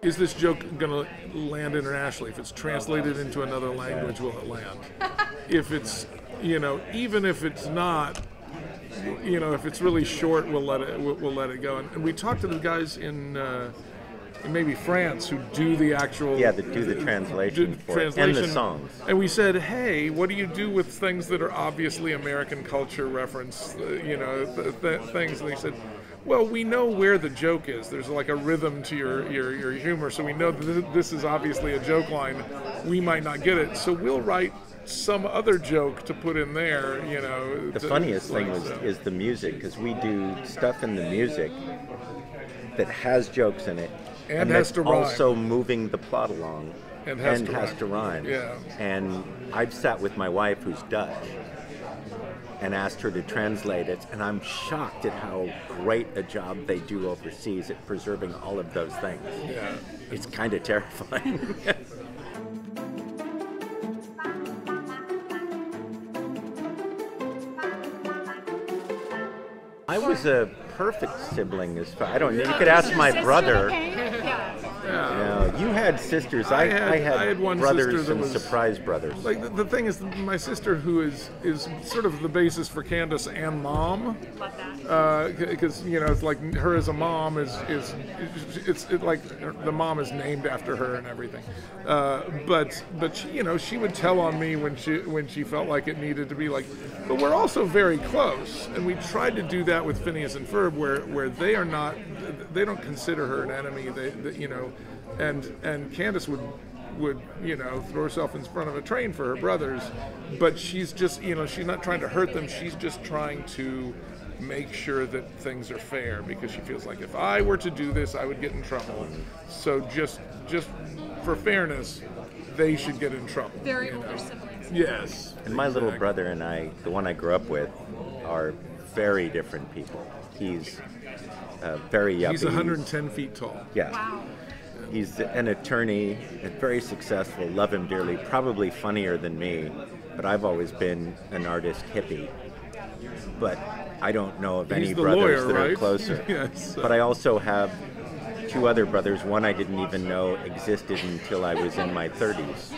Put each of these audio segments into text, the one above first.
is this joke going to land internationally? If it's translated into another language, will it land? If it's, even if it's not, if it's really short, we'll let it go. And we talked to the guys in maybe France who do the actual that do the translation and the songs. And we said, hey, what do you do with things that are obviously American culture reference, things? And they said, well, we know where the joke is. There's like a rhythm to your humor, so we know that this is obviously a joke line. We might not get it, so we'll write some other joke to put in there, The funniest thing is the music, because we do stuff in the music that has jokes in it, and has to rhyme. Also moving the plot along, and has to rhyme. Yeah. And I've sat with my wife, who's Dutch, and asked her to translate it, and I'm shocked at how great a job they do overseas at preserving all of those things. Yeah. It's kind of terrifying. I was a perfect sibling as far. I don't know. You could ask my brother. You had sisters. I had one brothers and surprise brothers. Like the thing is, my sister, who is sort of the basis for Candace and Mom, because it's like her as a mom is like the mom is named after her and everything. But she would tell on me when she felt like it needed to be like. But we're also very close, and we tried to do that with Phineas and Ferb, where they are not, they don't consider her an enemy. And Candace would throw herself in front of a train for her brothers, but she's just she's not trying to hurt them. She's just trying to make sure that things are fair, because she feels like if I were to do this, I would get in trouble. So just for fairness, they should get in trouble. Very older siblings. Yes. And my little brother and I, the one I grew up with, are very different people. He's very yuppie. He's 110 feet tall. Yeah. Wow. He's an attorney, very successful, love him dearly, probably funnier than me, but I've always been an artist hippie. But I don't know of any brothers that are closer. Yes. But I also have two other brothers. One I didn't even know existed until I was in my 30s.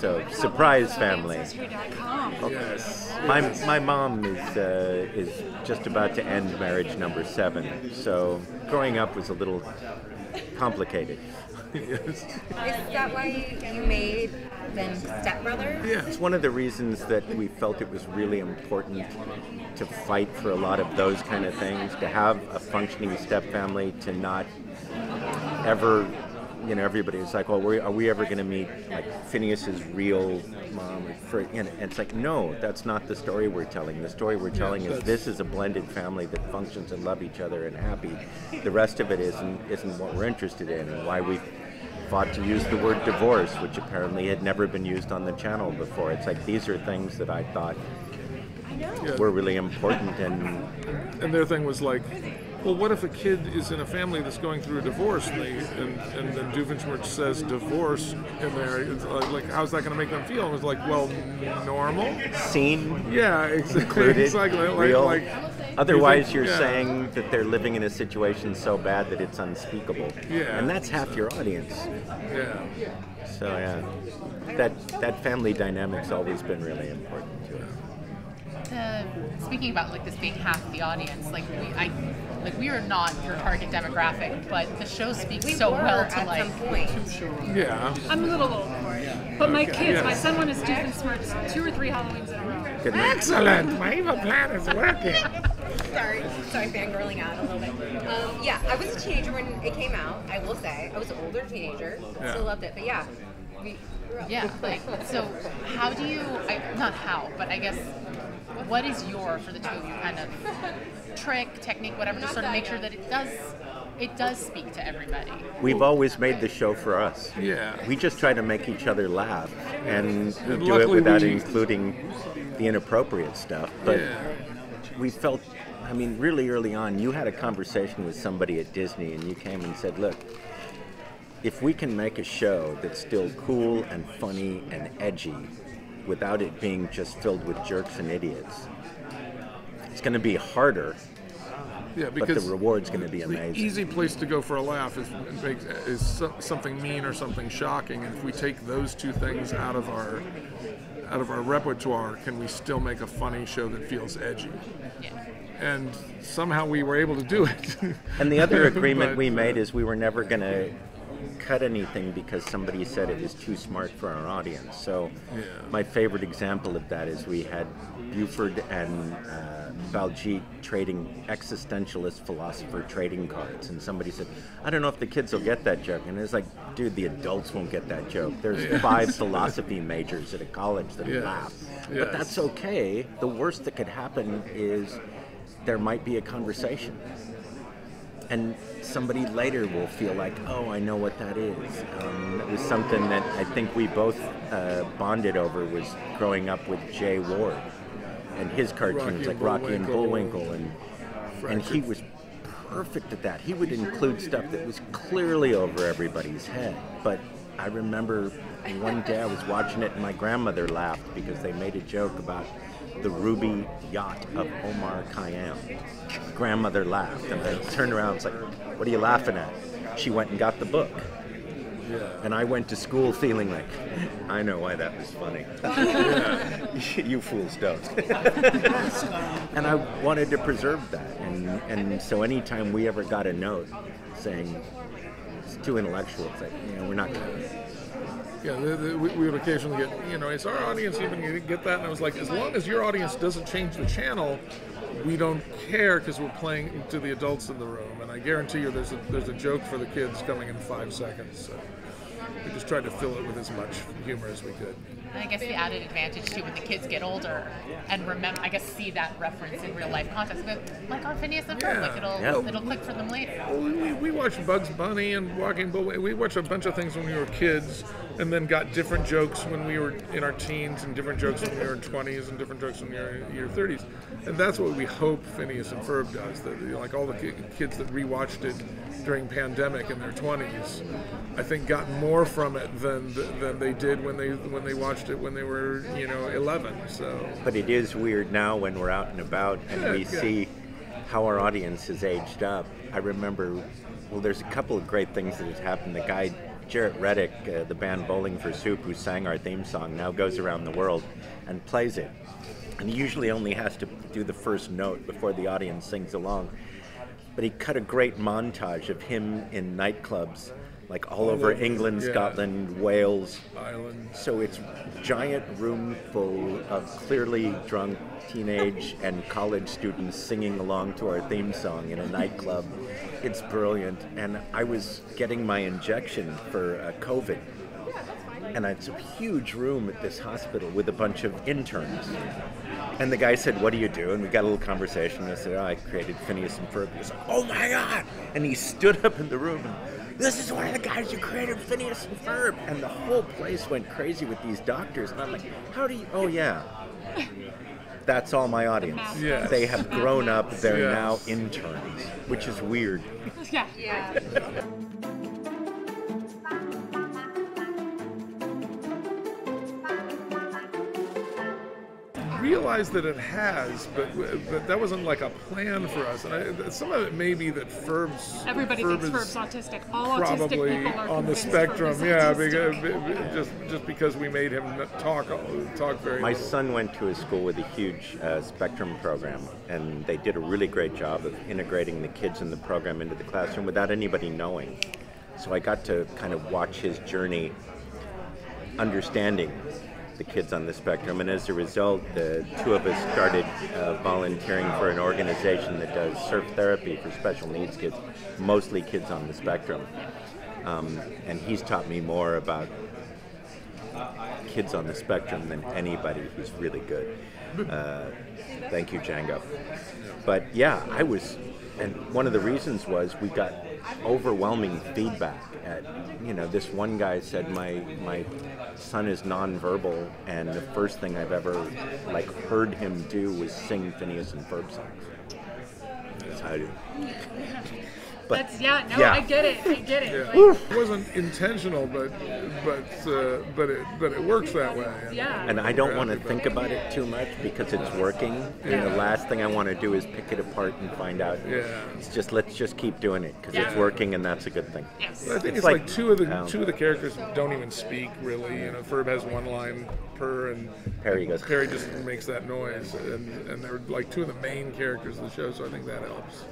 So, surprise family. Yes. My mom is just about to end marriage number 7. So, growing up was a little complicated. Yes. Is that why you made them stepbrother? Yeah. It's one of the reasons that we felt it was really important to fight for a lot of those kind of things, to have a functioning stepfamily, to not ever, everybody was like, well, are we ever going to meet like Phineas's real mom? And it's like, no, that's not the story we're telling. The story we're telling is this is a blended family that functions and love each other and happy. The rest of it isn't what we're interested in, and why we fought to use the word divorce, which apparently had never been used on the channel before. It's like, these are things that I thought were really important. And their thing was like, well, what if a kid is in a family that's going through a divorce, and then Doofenshmirtz says divorce in there? It's like, how's that going to make them feel? It was like, well, normal. Seen. Yeah, included. Exactly. Real. Otherwise, you're saying that they're living in a situation so bad that it's unspeakable. Yeah. And that's half your audience. Yeah. So that family dynamic's always been really important to us. Speaking about like this being half the audience, we are not your target demographic, but the show speaks so well to like. Some point. Yeah. I'm a little old for it, but my kids, my son went to Doofenshmirtz 2 or 3 Halloweens in a row. Excellent! My evil plan is working. Sorry, fangirling out a little bit. I was a teenager when it came out. I will say, I was an older teenager. Still loved it, but we grew up. Yeah, so how do you? Not how, but I guess. What is for the two of you, kind of trick, technique, whatever, to sort of make sure that it does speak to everybody? We've always made the show for us. Yeah. We just try to make each other laugh and do it without including the inappropriate stuff. But we felt, really early on, you had a conversation with somebody at Disney and you came and said, look, if we can make a show that's still cool and funny and edgy, without it being just filled with jerks and idiots, it's going to be harder, Yeah, but because the reward's going to be the amazing. easy place to go for a laugh is something mean or something shocking, and if we take those two things out of our repertoire, can we still make a funny show that feels edgy? Yeah. And somehow we were able to do it. And the other agreement we made is we were never going to cut anything because somebody said it was too smart for our audience. So my favorite example of that is we had Buford and Baljeet trading existentialist philosopher trading cards, and somebody said, I don't know if the kids will get that joke, and it's like, dude, the adults won't get that joke. There's 5 philosophy majors at a college that laugh, but that's okay. The worst that could happen is there might be a conversation, and somebody later will feel like, oh, I know what that is. It was something that I think we both bonded over, was growing up with Jay Ward and his cartoons like Rocky and Bullwinkle, and he was perfect at that. He would include stuff that was clearly over everybody's head, but I remember one day I was watching it and my grandmother laughed because they made a joke about the ruby yacht of Omar Khayyam. Grandmother laughed, and I turned around and was like, what are you laughing at? She went and got the book. And I went to school feeling like, I know why that was funny. You fools don't. And I wanted to preserve that. And so anytime we ever got a note saying, it's too intellectual, it's like, we're not going to. Yeah, we would occasionally get, is our audience even going to get that? And I was like, as long as your audience doesn't change the channel, we don't care, because we're playing to the adults in the room. And I guarantee you there's a joke for the kids coming in 5 seconds. So we just tried to fill it with as much humor as we could. And I guess the added advantage too, when the kids get older and remember, I guess, see that reference in real life context, but like on Phineas and Ferb, like it'll click for them later. Well, we watched Bugs Bunny and Walking Bull. We watched a bunch of things when we were kids, and then got different jokes when we were in our teens, and different jokes when we were in 20s, and different jokes when we were in your 30s. And that's what we hope Phineas and Ferb does. That, like all the kids that rewatched it during pandemic in their 20s, I think got more from it than they did when they watched it when they were 11. So, but it is weird now when we're out and about and we see how our audience has aged up. I remember, there's a couple of great things that have happened. The guy Jarrett Reddick, the band Bowling for Soup, who sang our theme song, now goes around the world and plays it. And he usually only has to do the first note before the audience sings along. But he cut a great montage of him in nightclubs, like all over England, Scotland, Wales. Ireland. So it's a giant room full of clearly drunk teenage and college students singing along to our theme song in a nightclub. It's brilliant. And I was getting my injection for COVID. And it's a huge room at this hospital with a bunch of interns. And the guy said, what do you do? And we got a little conversation. And I said, I created Phineas and Ferb. He was like, oh my God. And he stood up in the room and, this is one of the guys who created Phineas and Ferb. And the whole place went crazy with these doctors. And I'm like, how do you, oh yeah. That's all my audience. Yes. They have grown up. They're now interns, which is weird. Yeah. Realized that it has, but that wasn't like a plan for us. And some of it may be that everybody thinks Ferb's autistic. All autistic probably people are on the spectrum. Because because we made him talk very. My little. son went to a school with a huge spectrum program, and they did a really great job of integrating the kids in the program into the classroom without anybody knowing. So I got to kind of watch his journey, understanding the kids on the spectrum, and as a result, the two of us started volunteering for an organization that does surf therapy for special needs kids, mostly kids on the spectrum. And he's taught me more about kids on the spectrum than anybody who's really good. Thank you, Django. But yeah, and one of the reasons was we got overwhelming feedback. This one guy said, my son is nonverbal, and the first thing I've ever heard him do was sing Phineas and Ferb songs. That's how I do. That's I get it. I get it. Yeah. Like, It wasn't intentional, but it works that way. yeah. And I don't want to think about it too much because it's working. And the last thing I want to do is pick it apart and find out. Yeah. It's just let's just keep doing it because it's working, and that's a good thing. Yes. I think it's like two of the characters don't even speak really. You know, Ferb has one line per, and Perry goes. Perry just makes that noise, and they're like two of the main characters of the show. So I think that helps.